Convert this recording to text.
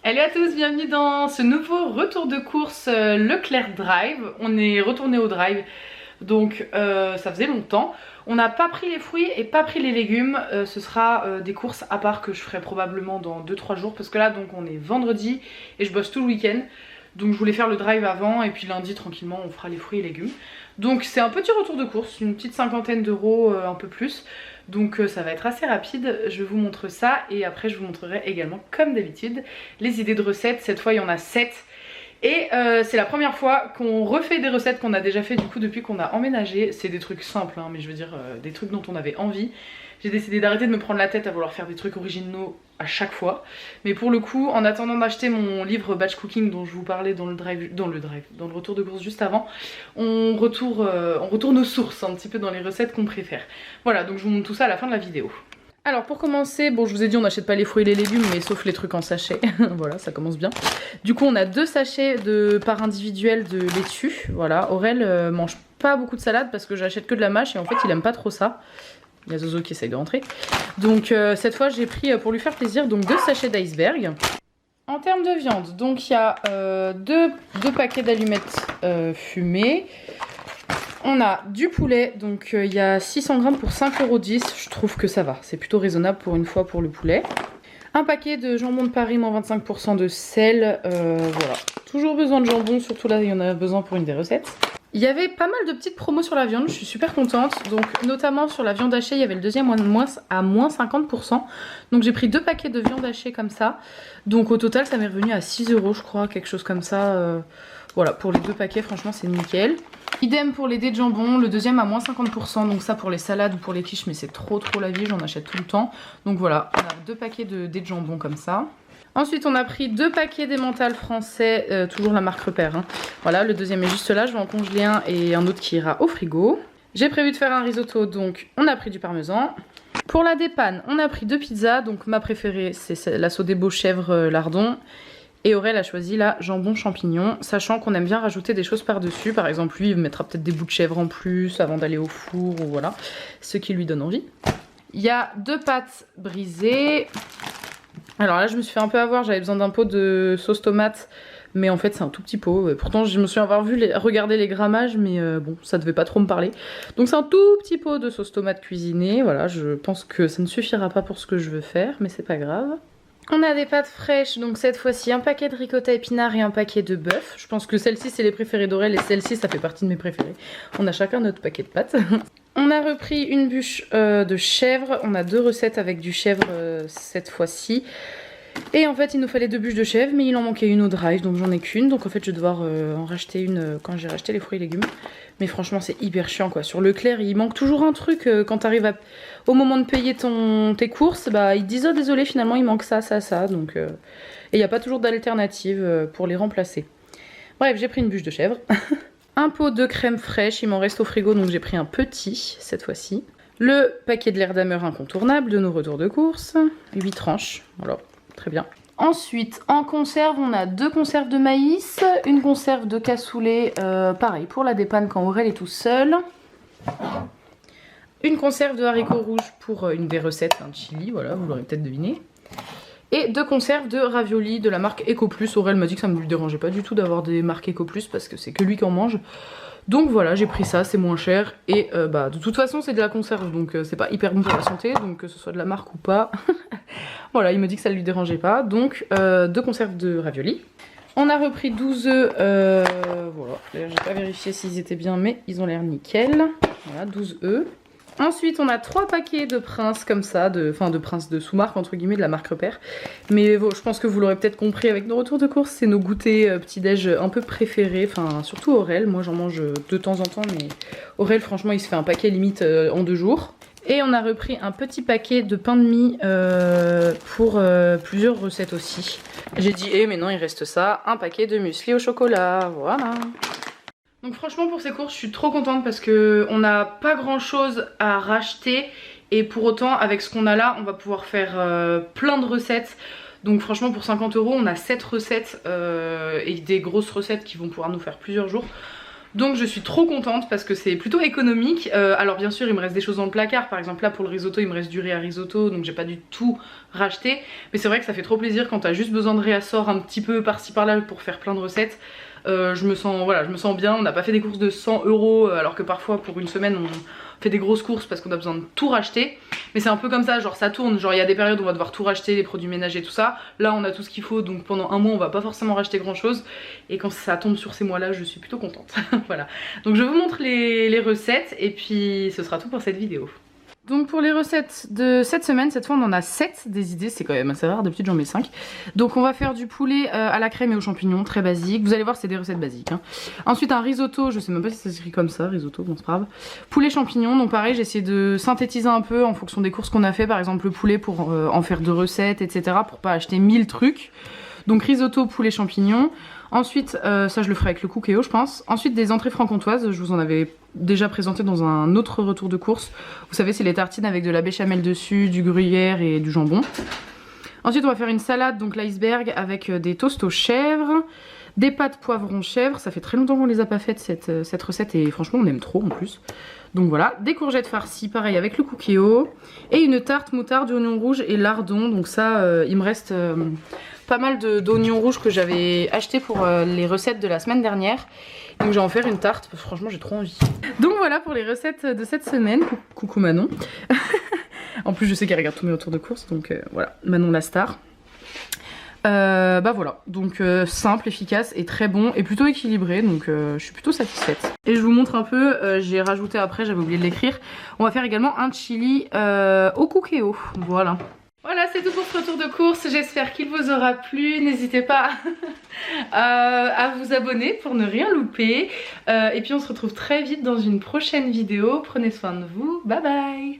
Hello à tous, bienvenue dans ce nouveau retour de course Leclerc Drive. On est retourné au drive, donc ça faisait longtemps. On n'a pas pris les fruits et pas pris les légumes. Ce sera des courses à part que je ferai probablement dans 2-3 jours. Parce que là donc on est vendredi et je bosse tout le week-end. Donc je voulais faire le drive avant et puis lundi tranquillement on fera les fruits et légumes. Donc c'est un petit retour de course, une petite cinquantaine d'euros, un peu plus. Donc ça va être assez rapide, je vous montre ça et après je vous montrerai également comme d'habitude les idées de recettes. Cette fois il y en a 7 et c'est la première fois qu'on refait des recettes qu'on a déjà fait du coup depuis qu'on a emménagé. C'est des trucs simples hein, mais je veux dire des trucs dont on avait envie. J'ai décidé d'arrêter de me prendre la tête à vouloir faire des trucs originaux à chaque fois. Mais pour le coup, en attendant d'acheter mon livre Batch Cooking dont je vous parlais dans le retour de course juste avant, on retourne aux sources un petit peu dans les recettes qu'on préfère. Voilà, donc je vous montre tout ça à la fin de la vidéo. Alors pour commencer, bon je vous ai dit on n'achète pas les fruits et les légumes mais sauf les trucs en sachet, voilà ça commence bien. Du coup on a 2 sachets par individuel de laitue, voilà. Aurel mange pas beaucoup de salade parce que j'achète que de la mâche et en fait il aime pas trop ça. Il y a Zozo qui essaye de rentrer. Donc cette fois j'ai pris pour lui faire plaisir donc 2 sachets d'iceberg. En termes de viande, donc il y a 2 paquets d'allumettes fumées. On a du poulet, donc il y a 600 grammes pour 5,10 €. Je trouve que ça va, c'est plutôt raisonnable pour une fois pour le poulet. Un paquet de jambon de Paris, moins 25% de sel. Voilà, toujours besoin de jambon, surtout là il y en a besoin pour une des recettes. Il y avait pas mal de petites promos sur la viande, je suis super contente. Donc notamment sur la viande hachée, il y avait le deuxième à moins 50%. Donc j'ai pris 2 paquets de viande hachée comme ça. Donc au total ça m'est revenu à 6 € je crois, quelque chose comme ça. Voilà, pour les 2 paquets franchement c'est nickel. Idem pour les dés de jambon, le deuxième à moins 50%. Donc ça pour les salades ou pour les quiches, mais c'est trop la vie, j'en achète tout le temps. Donc voilà, on a 2 paquets de dés de jambon comme ça. Ensuite on a pris 2 paquets d'emmental français, toujours la marque Repère hein. Voilà, le deuxième est juste là, je vais en congeler un et un autre qui ira au frigo. J'ai prévu de faire un risotto, donc on a pris du parmesan. Pour la dépanne, on a pris 2 pizzas, donc ma préférée c'est la Sodebo chèvre lardon. Et Aurel a choisi la jambon champignon, sachant qu'on aime bien rajouter des choses par-dessus. Par exemple, lui, il mettra peut-être des bouts de chèvre en plus avant d'aller au four, ou voilà, ce qui lui donne envie. Il y a 2 pâtes brisées. Alors là, je me suis fait un peu avoir, j'avais besoin d'un pot de sauce tomate, mais en fait, c'est un tout petit pot. Pourtant, je me suis regardé les grammages, mais bon, ça devait pas trop me parler. Donc c'est un tout petit pot de sauce tomate cuisinée. Voilà, je pense que ça ne suffira pas pour ce que je veux faire, mais c'est pas grave. On a des pâtes fraîches, donc cette fois-ci un paquet de ricotta épinards et un paquet de bœuf. Je pense que celle-ci c'est les préférées d'Aurel et celle-ci ça fait partie de mes préférées. On a chacun notre paquet de pâtes. On a repris une bûche de chèvre, on a 2 recettes avec du chèvre cette fois-ci. Et en fait il nous fallait 2 bûches de chèvre mais il en manquait une au drive donc j'en ai qu'une. Donc en fait je vais devoir en racheter une quand j'ai racheté les fruits et légumes. Mais franchement c'est hyper chiant quoi. Sur Leclerc il manque toujours un truc quand t'arrives au moment de payer tes courses. Bah ils te disent oh désolé finalement il manque ça. Donc, et il n'y a pas toujours d'alternative pour les remplacer. Bref j'ai pris une bûche de chèvre. Un pot de crème fraîche, il m'en reste au frigo donc j'ai pris un petit cette fois-ci. Le paquet de l'air d'ameur incontournable de nos retours de course. 8 tranches, voilà, très bien. Ensuite, en conserve, on a 2 conserves de maïs, une conserve de cassoulet, pareil, pour la dépanne quand Aurel est tout seul. Une conserve de haricots rouges pour une des recettes, un chili, voilà, vous l'aurez peut-être deviné. Et 2 conserves de raviolis de la marque EcoPlus. Aurel m'a dit que ça ne lui dérangeait pas du tout d'avoir des marques EcoPlus parce que c'est que lui qui en mange. Donc voilà, j'ai pris ça, c'est moins cher. Et bah de toute façon c'est de la conserve, donc c'est pas hyper bon pour la santé, donc que ce soit de la marque ou pas. Voilà, il me dit que ça ne lui dérangeait pas. Donc 2 conserves de raviolis. On a repris 12 œufs, voilà, d'ailleurs j'ai pas vérifié s'ils étaient bien, mais ils ont l'air nickel. Voilà, 12 œufs. Ensuite on a 3 paquets de Prince comme ça, de Prince de sous-marque entre guillemets de la marque Repère. Mais bon, je pense que vous l'aurez peut-être compris avec nos retours de course, c'est nos goûters petit-déj un peu préférés, enfin surtout Aurel, moi j'en mange de temps en temps mais Aurel franchement il se fait un paquet limite en 2 jours. Et on a repris un petit paquet de pain de mie pour plusieurs recettes aussi. J'ai dit mais non il reste ça, un paquet de muesli au chocolat, voilà. Donc franchement pour ces courses je suis trop contente parce que on n'a pas grand chose à racheter et pour autant avec ce qu'on a là on va pouvoir faire plein de recettes. Donc franchement pour 50 € on a 7 recettes et des grosses recettes qui vont pouvoir nous faire plusieurs jours. Donc je suis trop contente parce que c'est plutôt économique. Alors bien sûr il me reste des choses dans le placard, par exemple là pour le risotto il me reste du riz à risotto, donc j'ai pas du tout racheté. Mais c'est vrai que ça fait trop plaisir quand t'as juste besoin de réassort un petit peu par-ci par-là pour faire plein de recettes. Je me sens bien, on n'a pas fait des courses de 100 € alors que parfois pour une semaine on fait des grosses courses parce qu'on a besoin de tout racheter. Mais c'est un peu comme ça, genre ça tourne, genre il y a des périodes où on va devoir tout racheter, les produits ménagers tout ça. Là on a tout ce qu'il faut, donc pendant un mois on va pas forcément racheter grand chose. Et quand ça tombe sur ces mois là je suis plutôt contente. Voilà, donc je vous montre les recettes et puis ce sera tout pour cette vidéo. Donc pour les recettes de cette semaine, cette fois on en a 7 des idées, c'est quand même assez rare, d'habitude j'en mets 5. Donc on va faire du poulet à la crème et aux champignons, très basique. Vous allez voir c'est des recettes basiques. Hein. Ensuite un risotto, je sais même pas si ça s'écrit comme ça, risotto, bon c'est pas grave. Poulet champignons, donc pareil j'ai essayé de synthétiser un peu en fonction des courses qu'on a fait, par exemple le poulet pour en faire 2 recettes, etc. pour pas acheter 1000 trucs. Donc risotto, poulet champignons. Ensuite, ça je le ferai avec le cookéo je pense. Ensuite des entrées franc-comtoises, je vous en avais déjà présenté dans un autre retour de course. Vous savez c'est les tartines avec de la béchamel dessus, du gruyère et du jambon. Ensuite on va faire une salade, donc l'iceberg avec des toasts aux chèvres. Des pâtes poivrons chèvres, ça fait très longtemps qu'on les a pas faites cette recette et franchement on aime trop en plus. Donc voilà, des courgettes farcies, pareil avec le cookéo. Et une tarte moutarde, oignon rouge et lardon, donc ça il me reste... pas mal d'oignons rouges que j'avais acheté pour les recettes de la semaine dernière. Donc je vais en faire une tarte parce que franchement j'ai trop envie. Donc voilà pour les recettes de cette semaine. Coucou Manon. En plus je sais qu'elle regarde tous mes retours de course, donc voilà, Manon la star. Bah voilà, donc simple, efficace et très bon et plutôt équilibré, donc je suis plutôt satisfaite. Et je vous montre un peu, j'ai rajouté après, j'avais oublié de l'écrire, on va faire également un chili au cookéo, voilà. Voilà, c'est tout pour ce retour de course, j'espère qu'il vous aura plu, n'hésitez pas à vous abonner pour ne rien louper. Et puis on se retrouve très vite dans une prochaine vidéo, prenez soin de vous, bye bye.